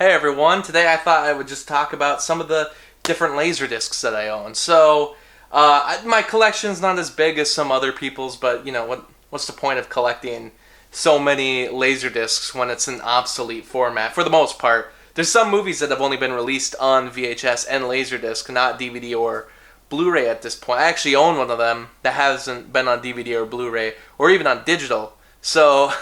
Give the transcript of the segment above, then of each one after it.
Hey everyone, today I thought I would just talk about some of the different LaserDiscs that I own. My collection's not as big as some other people's, but what's the point of collecting so many LaserDiscs when it's an obsolete format? For the most part, there's some movies that have only been released on VHS and LaserDisc, not DVD or Blu-ray at this point. I actually own one of them that hasn't been on DVD or Blu-ray or even on digital. So,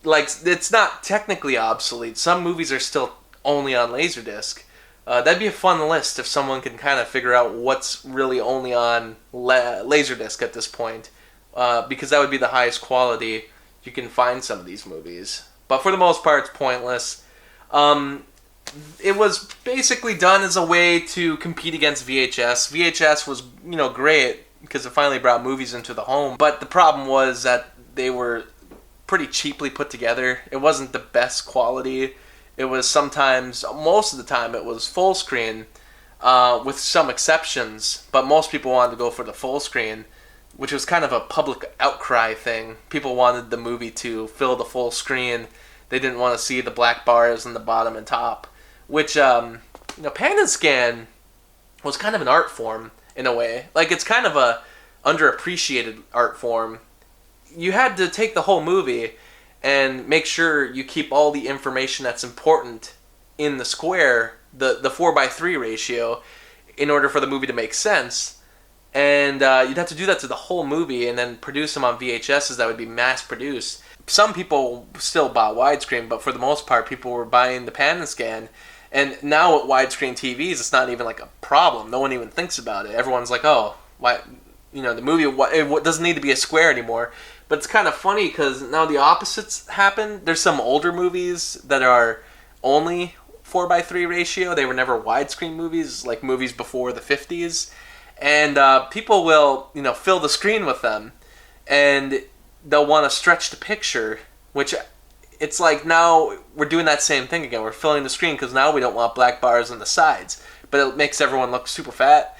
it's not technically obsolete. Some movies are still only on Laserdisc. That'd be a fun list if someone can kind of figure out what's really only on Laserdisc at this point, because that would be the highest quality you can find some of these movies. But for the most part, it's pointless. It was basically done as a way to compete against VHS. VHS was, great because it finally brought movies into the home. But the problem was that they were pretty cheaply put together. It wasn't the best quality. It was sometimes, most of the time, it was full screen, with some exceptions. But most people wanted to go for the full screen, which was kind of a public outcry thing. People wanted the movie to fill the full screen. They didn't want to see the black bars on the bottom and top. Which, pan and scan was kind of an art form in a way. Like, it's kind of a underappreciated art form. You had to take the whole movie and make sure you keep all the information that's important in the square, the 4:3 ratio, in order for the movie to make sense. And you'd have to do that to the whole movie and then produce them on VHSs that would be mass-produced. Some people still bought widescreen, but for the most part, people were buying the pan and scan. And now with widescreen TVs, it's not even like a problem. No one even thinks about it. Everyone's like, oh, why? The movie it doesn't need to be a square anymore. But it's kind of funny because now the opposites happen. There's some older movies that are only 4:3 ratio. They were never widescreen movies, like movies before the 50s. And people will, fill the screen with them. And they'll want to stretch the picture, which it's like now we're doing that same thing again. We're filling the screen because now we don't want black bars on the sides. But it makes everyone look super fat.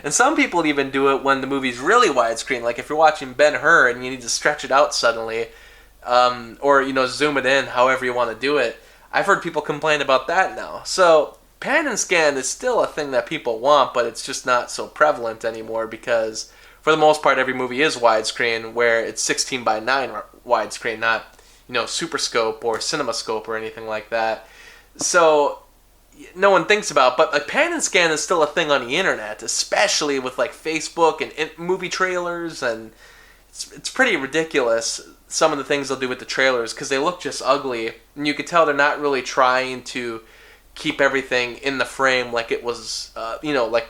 And some people even do it when the movie's really widescreen. Like if you're watching Ben-Hur and you need to stretch it out suddenly, or zoom it in, however you want to do it. I've heard people complain about that now. So pan and scan is still a thing that people want, but it's just not so prevalent anymore because for the most part every movie is widescreen, where it's 16:9 widescreen, not Super Scope or CinemaScope or anything like that. So no one thinks about, but like pan and scan is still a thing on the internet, especially with like Facebook and movie trailers, and it's pretty ridiculous some of the things they'll do with the trailers because they look just ugly, and you could tell they're not really trying to keep everything in the frame like it was, like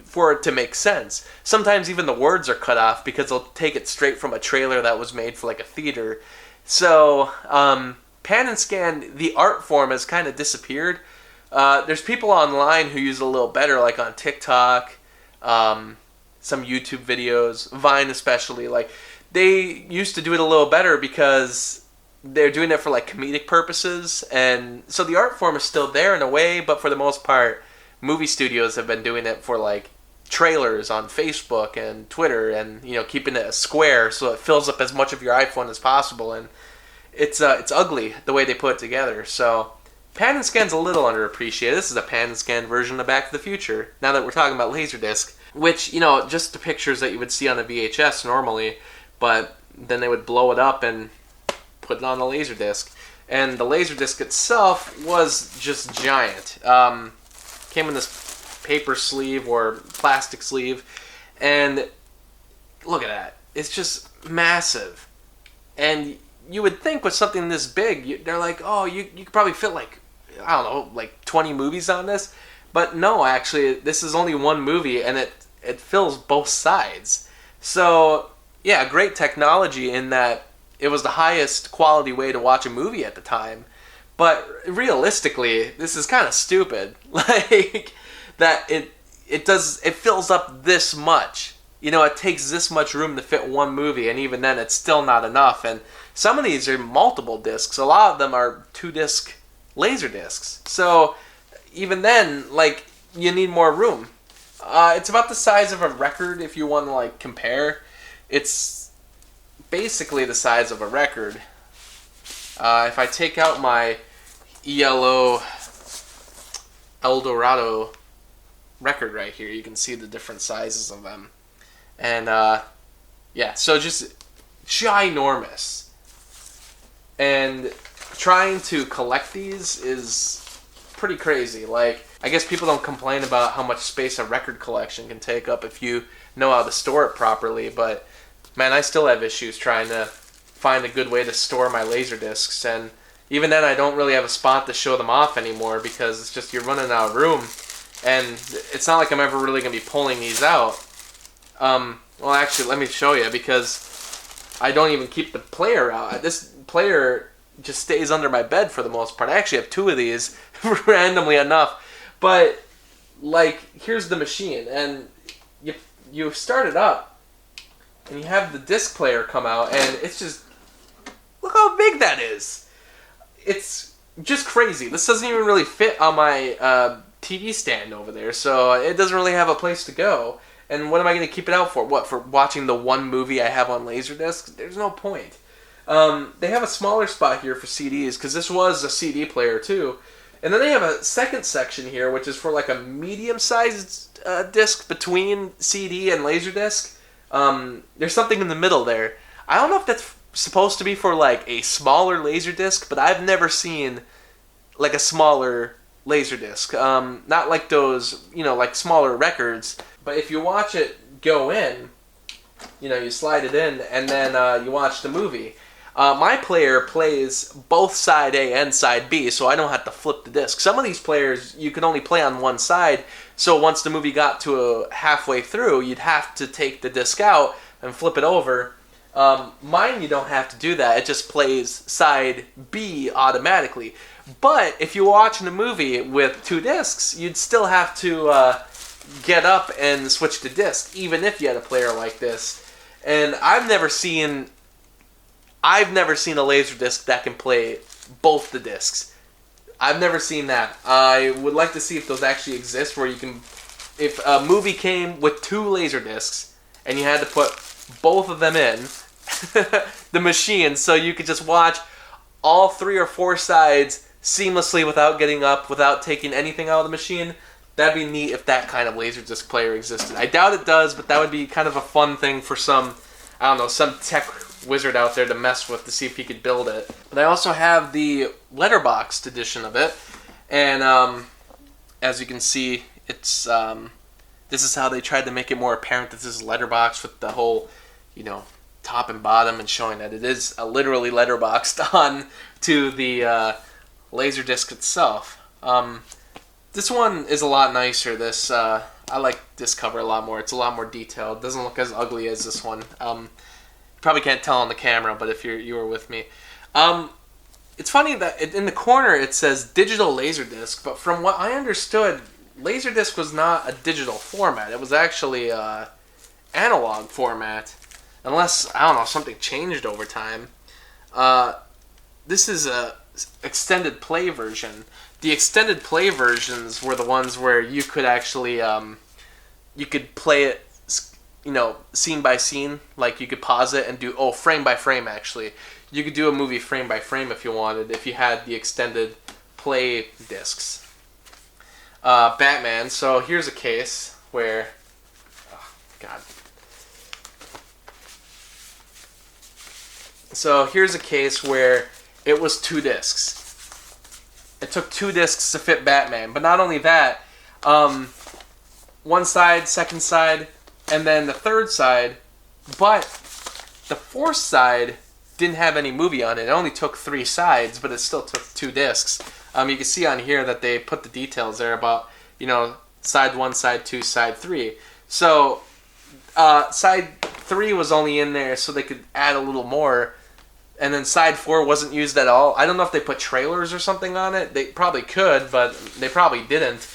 for it to make sense. Sometimes even the words are cut off because they'll take it straight from a trailer that was made for like a theater. So pan and scan, the art form has kind of disappeared. There's people online who use it a little better, like on TikTok, some YouTube videos, Vine especially. Like they used to do it a little better because they're doing it for like comedic purposes, and so the art form is still there in a way. But for the most part, movie studios have been doing it for like trailers on Facebook and Twitter, and keeping it a square so it fills up as much of your iPhone as possible. And it's ugly the way they put it together. So pan and scan's a little underappreciated. This is a pan and scan version of Back to the Future. Now that we're talking about LaserDisc, which just the pictures that you would see on a VHS normally, but then they would blow it up and put it on the LaserDisc. And the LaserDisc itself was just giant. Came in this paper sleeve or plastic sleeve, and look at that. It's just massive. And you would think with something this big, they're like, oh, you could probably fit like, I don't know, like 20 movies on this. But no, actually, this is only one movie, and it fills both sides. So, yeah, great technology in that it was the highest quality way to watch a movie at the time. But realistically, this is kind of stupid. Like, that it fills up this much. It takes this much room to fit one movie, and even then, it's still not enough. And some of these are multiple discs. A lot of them are 2-disc LaserDiscs. So even then, like, you need more room. It's about the size of a record if you want to like compare. It's basically the size of a record. If I take out my yellow Eldorado record right here. You can see the different sizes of them. And yeah, so just ginormous. And trying to collect these is pretty crazy. Like, I guess people don't complain about how much space a record collection can take up if you know how to store it properly, but man, I still have issues trying to find a good way to store my LaserDiscs, and even then I don't really have a spot to show them off anymore because it's just you're running out of room, and it's not like I'm ever really going to be pulling these out. Well, actually, let me show you, because I don't even keep the player out. This player just stays under my bed for the most part. I actually have two of these, randomly enough. But, like, here's the machine, and you start it up, and you have the disc player come out, and it's just, look how big that is. It's just crazy. This doesn't even really fit on my TV stand over there, so it doesn't really have a place to go. And what am I going to keep it out for? What, for watching the one movie I have on LaserDisc? There's no point. They have a smaller spot here for CDs, because this was a CD player too. And then they have a second section here, which is for like a medium-sized disc between CD and LaserDisc. There's something in the middle there. I don't know if that's supposed to be for like a smaller LaserDisc, but I've never seen like a smaller LaserDisc. Not like those, like smaller records. But if you watch it go in, you slide it in, and then you watch the movie. My player plays both side A and side B, so I don't have to flip the disc. Some of these players, you can only play on one side, so once the movie got to halfway through, you'd have to take the disc out and flip it over. Mine, you don't have to do that. It just plays side B automatically. But if you're watching a movie with two discs, you'd still have to get up and switch to disc, even if you had a player like this. And I've never seen a LaserDisc that can play both the discs. I've never seen that. I would like to see if those actually exist, where you can, if a movie came with two LaserDiscs and you had to put both of them in the machine, so you could just watch all 3 or 4 sides seamlessly without getting up, without taking anything out of the machine. That'd be neat if that kind of LaserDisc player existed. I doubt it does, but that would be kind of a fun thing for some tech wizard out there to mess with to see if he could build it. But I also have the letterboxed edition of it, and as you can see, it's this is how they tried to make it more apparent that this is letterboxed, with the whole top and bottom, and showing that it is literally letterboxed on to the LaserDisc itself. This one is a lot nicer. This I like this cover a lot more. It's a lot more detailed. It doesn't look as ugly as this one. Probably can't tell on the camera, but if you were with me. It's funny that in the corner it says digital LaserDisc, but from what I understood, LaserDisc was not a digital format. It was actually a analog format, unless, something changed over time. This is a extended play version. The extended play versions were the ones where you could actually you could play it scene by scene. Like, you could pause it and do frame by frame. Actually, you could do a movie frame by frame if you wanted, if you had the extended play discs. Batman. So here's a case where So here's a case where it was 2 discs. It took 2 discs to fit Batman. But not only that, one side, second side, and then the third side. But the fourth side didn't have any movie on it. It only took 3 sides, but it still took 2 discs. You can see on here that they put the details there about, side 1, side 2, side 3. So side 3 was only in there so they could add a little more. And then side 4 wasn't used at all. I don't know if they put trailers or something on it. They probably could, but they probably didn't.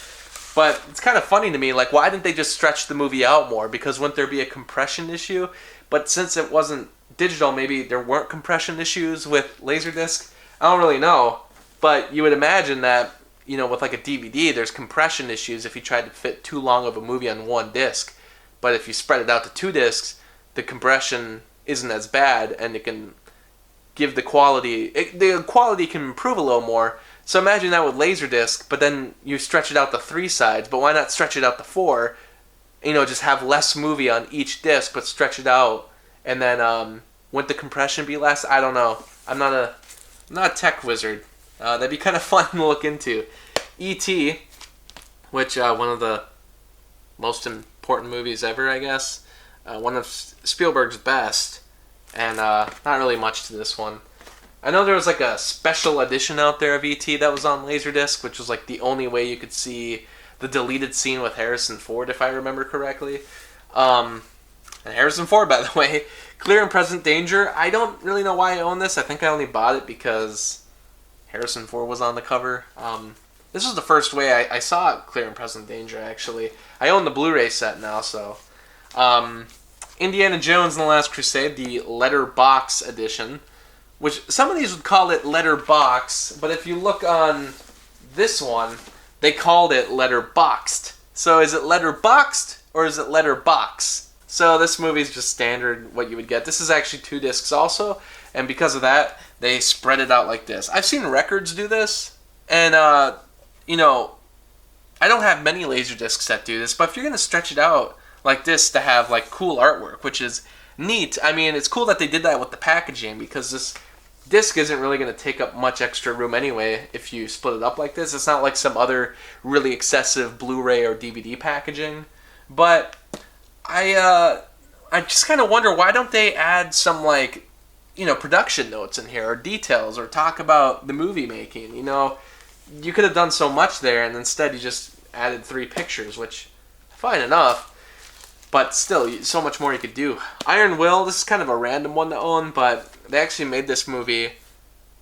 But it's kind of funny to me, like, why didn't they just stretch the movie out more? Because wouldn't there be a compression issue? But since it wasn't digital, maybe there weren't compression issues with LaserDisc. I don't really know. But you would imagine that, with like a DVD, there's compression issues if you tried to fit too long of a movie on one disc. But if you spread it out to 2 discs, the compression isn't as bad, and it can give the quality can improve a little more, So imagine that with LaserDisc, but then you stretch it out to 3 sides, but why not stretch it out to 4? Just have less movie on each disc, but stretch it out, and then wouldn't the compression be less? I don't know. I'm not a tech wizard. That'd be kind of fun to look into. E.T., which one of the most important movies ever, I guess. One of Spielberg's best, and not really much to this one. I know there was like a special edition out there of E.T. that was on LaserDisc, which was like the only way you could see the deleted scene with Harrison Ford, if I remember correctly. And Harrison Ford, by the way, Clear and Present Danger. I don't really know why I own this. I think I only bought it because Harrison Ford was on the cover. This was the first way I saw Clear and Present Danger, actually. I own the Blu-ray set now, so... Indiana Jones and the Last Crusade, the letterbox edition, which some of these would call it letterbox, but if you look on this one, they called it letterboxed. So is it letterboxed or is it letterbox? So this movie is just standard what you would get. This is actually 2 discs also, and because of that, they spread it out like this. I've seen records do this, and I don't have many LaserDiscs that do this, but if you're going to stretch it out like this to have like cool artwork, which is neat. I mean, it's cool that they did that with the packaging, because this disc isn't really going to take up much extra room anyway if you split it up like this. It's not like some other really excessive Blu-ray or DVD packaging. But I just kind of wonder, why don't they add some production notes in here, or details, or talk about the movie making? You could have done so much there, and instead you just added 3 pictures, which fine enough. But still, so much more you could do. Iron Will, this is kind of a random one to own, but they actually made this movie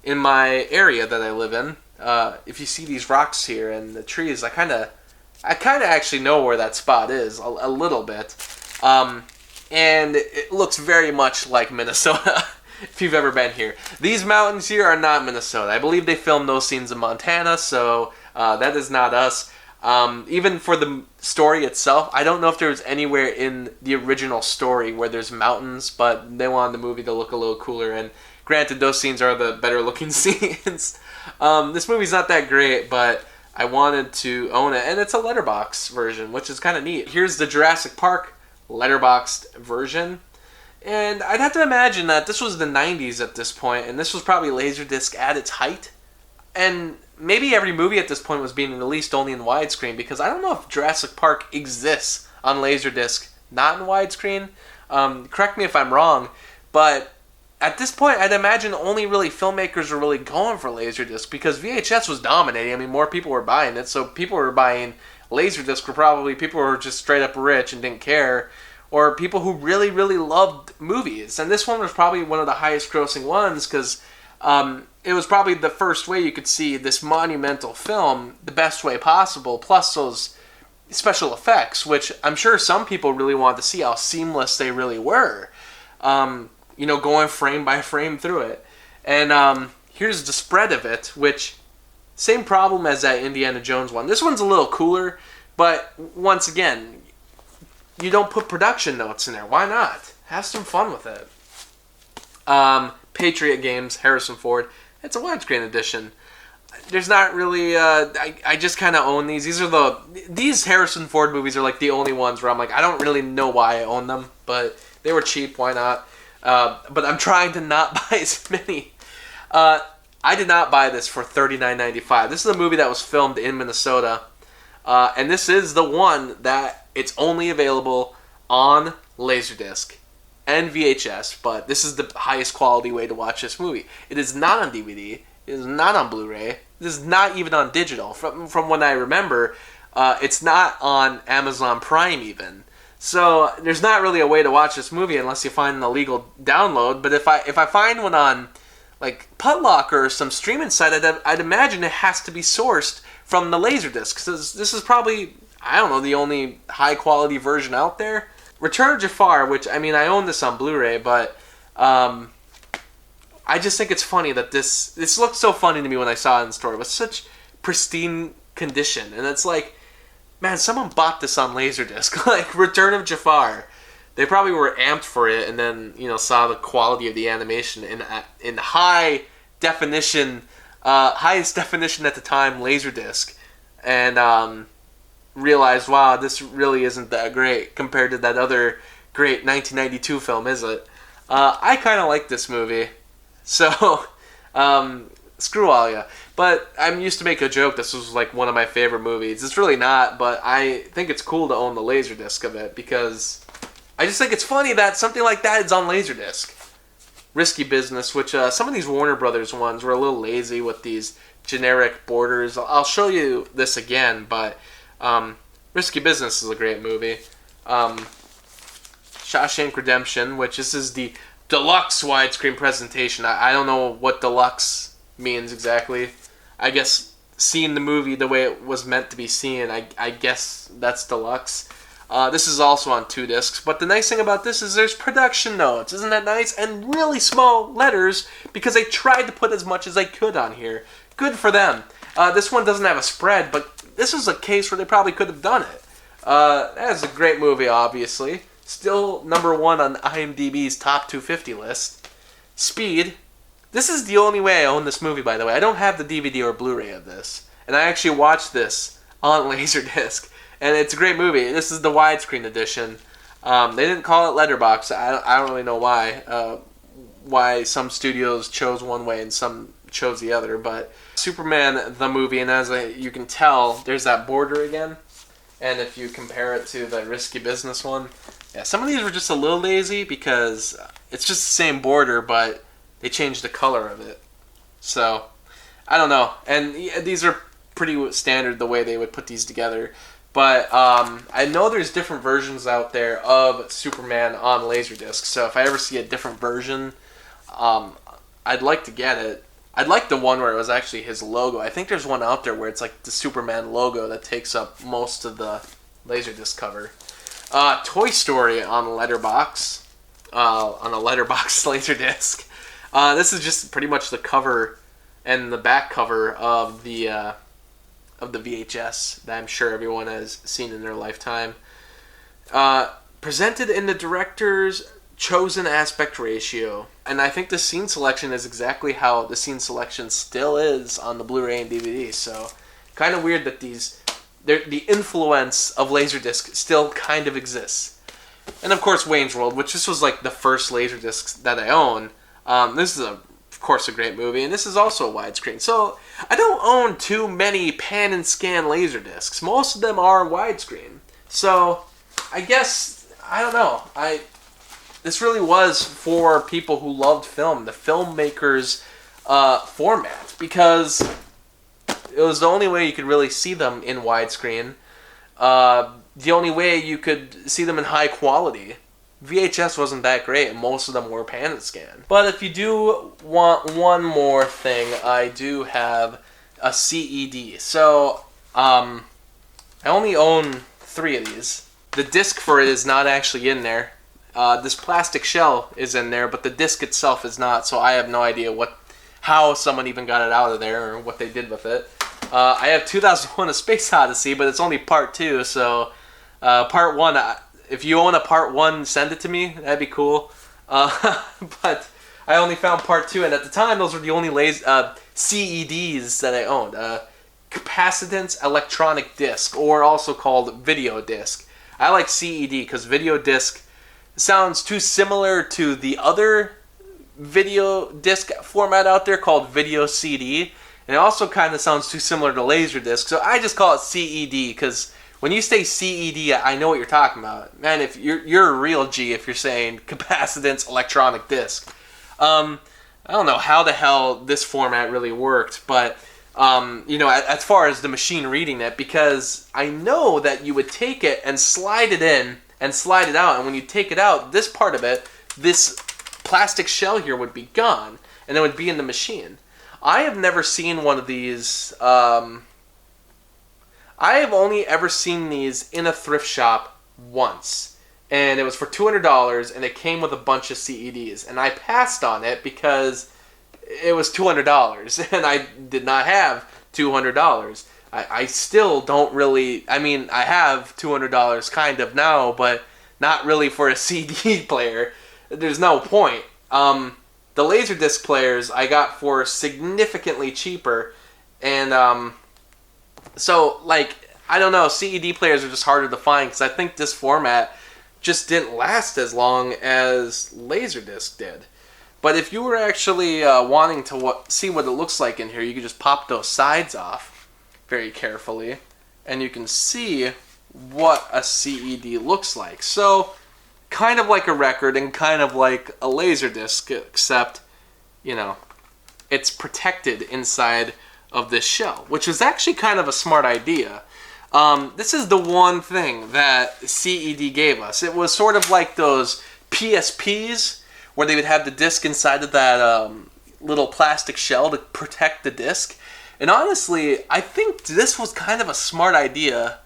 in my area that I live in. If you see these rocks here and the trees, I kind of actually know where that spot is, a little bit. And it looks very much like Minnesota, if you've ever been here. These mountains here are not Minnesota. I believe they filmed those scenes in Montana, so that is not us. Even for the story itself, I don't know if there was anywhere in the original story where there's mountains, but they wanted the movie to look a little cooler, and granted, those scenes are the better looking scenes. This movie's not that great, but I wanted to own it, and it's a letterbox version, which is kind of neat. Here's the Jurassic Park letterboxed version, and I'd have to imagine that this was the 90s at this point, and this was probably LaserDisc at its height, and maybe every movie at this point was being released only in widescreen, because I don't know if Jurassic Park exists on LaserDisc, not in widescreen. Correct me if I'm wrong, but at this point, I'd imagine only really filmmakers were really going for LaserDisc, because VHS was dominating. I mean, more people were buying it, so people who were buying LaserDisc were probably people who were just straight up rich and didn't care, or people who really, really loved movies. And this one was probably one of the highest grossing ones, because it was probably the first way you could see this monumental film the best way possible, plus those special effects, which I'm sure some people really wanted to see how seamless they really were, going frame by frame through it. And here's the spread of it, which, same problem as that Indiana Jones one. This one's a little cooler, but once again, you don't put production notes in there. Why not? Have some fun with it. Patriot Games, Harrison Ford. It's a widescreen edition. There's not really... I just kind of own these. These Harrison Ford movies are like the only ones where I'm like, I don't really know why I own them, but they were cheap, why not? But I'm trying to not buy as many. I did not buy this for $39.95. This is a movie that was filmed in Minnesota, and this is the one that it's only available on LaserDisc and VHS, but this is the highest quality way to watch this movie. It is not on DVD. It is not on Blu-ray. It is not even on digital. From what I remember, it's not on Amazon Prime even. So there's not really a way to watch this movie unless you find an illegal download. But if I find one on like Putlocker or some streaming site, I'd imagine it has to be sourced from the LaserDisc, because this is probably, I don't know, the only high quality version out there. Return of Jafar, which, I mean, I own this on Blu-ray, but I just think it's funny that this looked so funny to me when I saw it in the store. It was such pristine condition, and it's like, man, someone bought this on LaserDisc. Like, Return of Jafar. They probably were amped for it, and then, saw the quality of the animation in high definition highest definition at the time, LaserDisc, and realized, wow, this really isn't that great compared to that other great 1992 film, is it? I kind of like this movie, so screw all ya. But I'm used to make a joke. This was like one of my favorite movies. It's really not, but I think it's cool to own the LaserDisc of it because I just think it's funny that something like that is on LaserDisc. Risky Business, which some of these Warner Brothers ones were a little lazy with these generic borders. I'll show you this again, but Risky Business is a great movie. Shawshank Redemption, which this is the deluxe widescreen presentation. I don't know what deluxe means exactly. I guess seeing the movie the way it was meant to be seen, I guess that's deluxe. This is also on 2 discs, but the nice thing about this is there's production notes. Isn't that nice? And really small letters because they tried to put as much as they could on here. Good for them. This one doesn't have a spread, but this is a case where they probably could have done it. That is a great movie, obviously. Still number 1 on IMDb's top 250 list. Speed. This is the only way I own this movie, by the way. I don't have the DVD or Blu-ray of this. And I actually watched this on LaserDisc. And it's a great movie. This is the widescreen edition. They didn't call it letterbox. I don't really know why some studios chose one way and some chose the other. But Superman, the movie, and as you can tell, there's that border again. And if you compare it to the Risky Business one, yeah, some of these were just a little lazy because it's just the same border, but they changed the color of it. So, I don't know. And these are pretty standard the way they would put these together. But I know there's different versions out there of Superman on LaserDisc. So if I ever see a different version, I'd like to get it. I'd like the one where it was actually his logo. I think there's one out there where it's like the Superman logo that takes up most of the LaserDisc cover. Toy Story on Letterbox. On a Letterbox LaserDisc. This is just pretty much the cover and the back cover of the VHS that I'm sure everyone has seen in their lifetime. Presented in the director's chosen aspect ratio. And I think the scene selection is exactly how the scene selection still is on the Blu-ray and DVD. So kind of weird that the influence of LaserDisc still kind of exists. And of course Wayne's World, which this was like the first LaserDisc that I own. This is of course a great movie, and this is also a widescreen. So I don't own too many pan and scan LaserDiscs. Most of them are widescreen. So I guess I don't know. This really was for people who loved film, the filmmakers' format, because it was the only way you could really see them in widescreen. The only way you could see them in high quality. VHS wasn't that great, and most of them were pan and scan. But if you do want one more thing, I do have a CED. So, I only own 3 of these. The disc for it is not actually in there. This plastic shell is in there, but the disc itself is not, so I have no idea how someone even got it out of there or what they did with it. I have 2001: A Space Odyssey, but it's only part 2, so part 1... if you own a part 1, send it to me. That'd be cool. But I only found part 2, and at the time, those were the only CEDs that I owned. Capacitance electronic disc, or also called video disc. I like CED because video disc sounds too similar to the other video disc format out there called video CD, and it also kind of sounds too similar to LaserDisc. So I just call it CED because when you say CED, I know what you're talking about. Man, if you're a real G if you're saying capacitance electronic disc. I don't know how the hell this format really worked, but as far as the machine reading it, because I know that you would take it and slide it in and slide it out, and when you take it out, this part of it, this plastic shell here would be gone, and it would be in the machine. I have never seen one of these. I have only ever seen these in a thrift shop once, and it was for $200, and it came with a bunch of CEDs, and I passed on it because it was $200, and I did not have $200. I still don't really, I have $200 kind of now, but not really for a CD player. There's no point. The the LaserDisc players I got for significantly cheaper, and so like I don't know, CED players are just harder to find because I think this format just didn't last as long as LaserDisc did. But if you were actually wanting to see what it looks like in here, you could just pop those sides off very carefully, and you can see what a CED looks like. So, kind of like a record and kind of like a LaserDisc, except, you know, it's protected inside of this shell, which is actually kind of a smart idea. This is the one thing that CED gave us. It was sort of like those PSPs, where they would have the disc inside of that little plastic shell to protect the disc. And honestly, I think this was kind of a smart idea.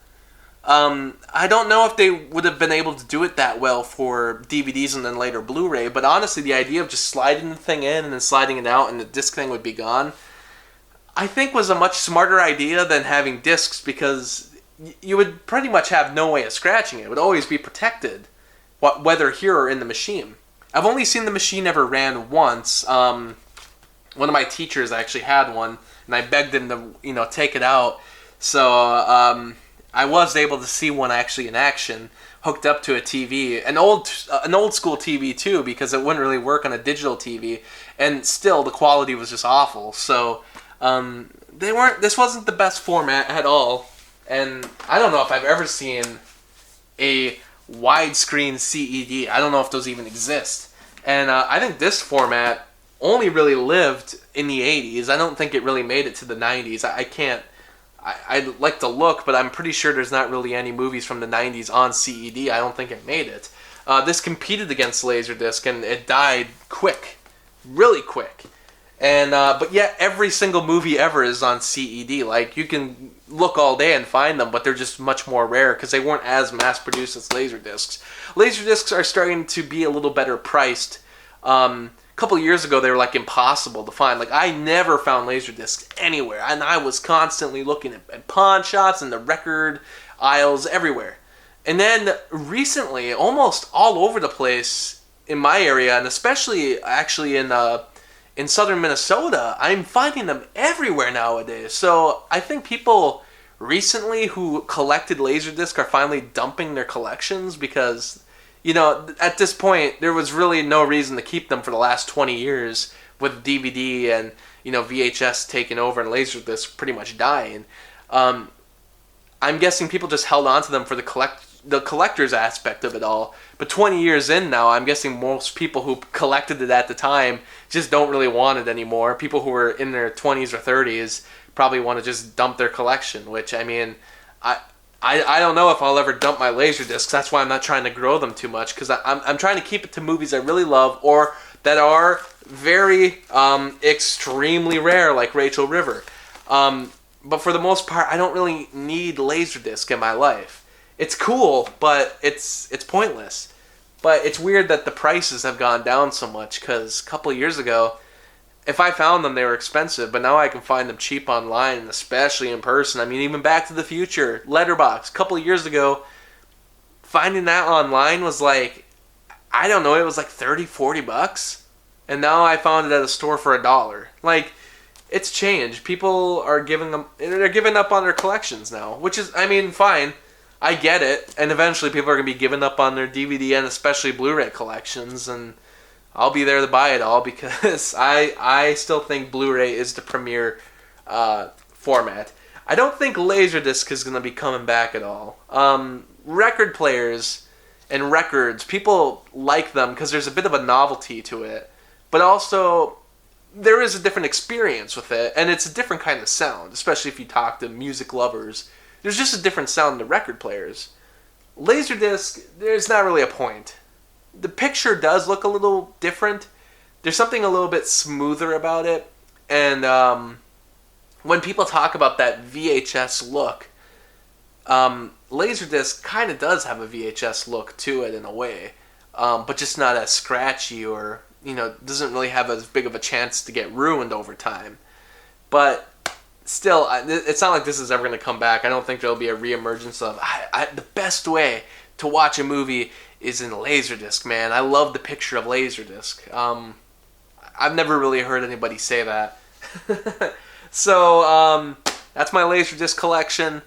I don't know if they would have been able to do it that well for DVDs and then later Blu-ray, but honestly, the idea of just sliding the thing in and then sliding it out and the disc thing would be gone, I think was a much smarter idea than having discs, because you would pretty much have no way of scratching it. It would always be protected, whether here or in the machine. I've only seen the machine ever ran once. One of my teachers actually had one, and I begged him to, take it out. So I was able to see one actually in action, hooked up to a TV, an old school TV too, because it wouldn't really work on a digital TV, and still the quality was just awful. So this wasn't the best format at all, and I don't know if I've ever seen a widescreen CED. I don't know if those even exist. And I think this format only really lived in the 80s. I don't think it really made it to the 90s. I'd like to look, but I'm pretty sure there's not really any movies from the 90s on CED. I don't think it made it. This competed against LaserDisc, and it died quick. Really quick. And but yet every single movie ever is on CED. Like, you can look all day and find them, but they're just much more rare because they weren't as mass-produced as LaserDiscs. LaserDiscs are starting to be a little better priced. A couple of years ago, they were like impossible to find. Like, I never found LaserDiscs anywhere, and I was constantly looking at pawn shops and the record aisles everywhere. And then recently, almost all over the place in my area, and especially actually in southern Minnesota, I'm finding them everywhere nowadays. So I think people recently who collected LaserDisc are finally dumping their collections because, at this point, there was really no reason to keep them for the last 20 years with DVD and, VHS taking over and LaserDisc pretty much dying. I'm guessing people just held on to them for the collector's aspect of it all. But 20 years in now, I'm guessing most people who collected it at the time just don't really want it anymore. People who were in their 20s or 30s probably want to just dump their collection, which, I mean, I don't know if I'll ever dump my LaserDiscs. That's why I'm not trying to grow them too much, because I'm trying to keep it to movies I really love or that are very extremely rare, like Rachel River. But for the most part, I don't really need LaserDisc in my life. It's cool, but it's pointless. But it's weird that the prices have gone down so much, because a couple of years ago, if I found them, they were expensive, but now I can find them cheap online, and especially in person. I mean, even Back to the Future, Letterboxd, a couple of years ago, finding that online was like, I don't know, it was like $30-$40, and now I found it at a store for $1. Like, it's changed. People are giving up on their collections now, which is, I mean, fine. I get it, and eventually people are going to be giving up on their DVD and especially Blu-ray collections, and I'll be there to buy it all because I still think Blu-ray is the premier format. I don't think LaserDisc is going to be coming back at all. Record players and records, people like them because there's a bit of a novelty to it, but also there is a different experience with it, and it's a different kind of sound, especially if you talk to music lovers. There's just a different sound to record players. LaserDisc, there's not really a point. The picture does look a little different. There's something a little bit smoother about it. And when people talk about that VHS look, LaserDisc kind of does have a VHS look to it in a way. But just not as scratchy or, doesn't really have as big of a chance to get ruined over time. But still, it's not like this is ever going to come back. I don't think there'll be a reemergence of the best way to watch a movie is in LaserDisc, man. I love the picture of LaserDisc. I've never really heard anybody say that. So that's my LaserDisc collection,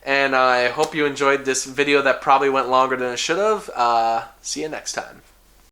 and I hope you enjoyed this video that probably went longer than it should have. See you next time.